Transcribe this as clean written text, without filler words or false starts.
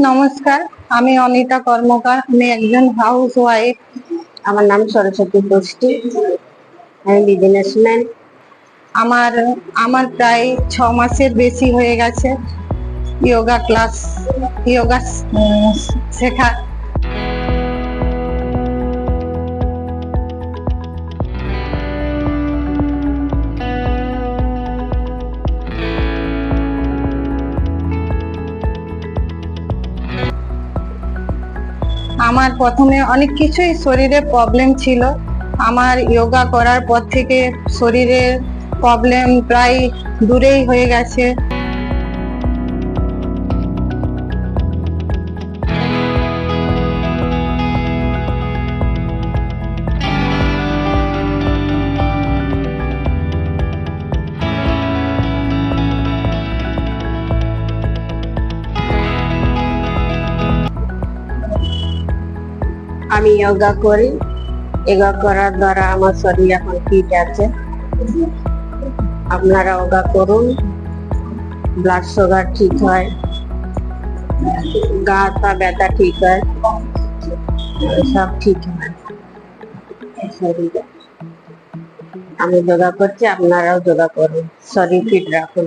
নমস্কার, আমি অনিতা কর্মকার। আমি একজন হাউস ওয়াইফ। আমার নাম সরস্বতী গোষ্ঠী। আমি বিজনেসম্যান। আমার আমার প্রায় 6 মাসের বেশি হয়ে গেছে যোগা শেখা। আমার প্রথমে অনেক কিছুই শরীরে প্রবলেম ছিল। আমার যোগা করার পর থেকে শরীরের প্রবলেম প্রায় দূরেই হয়ে গেছে। আমি যোগা করি। যোগা করার দ্বারা আমার শরীর এখন ফিট আছে। আপনারা যোগা করুন, ব্লাড সুগার ঠিক হয়, গা হাত ব্যথা ঠিক হয়, সব ঠিক হয় শরীরে। আমি যোগা করছি, আপনারাও যোগা করুন, শরীর ফিট রাখুন।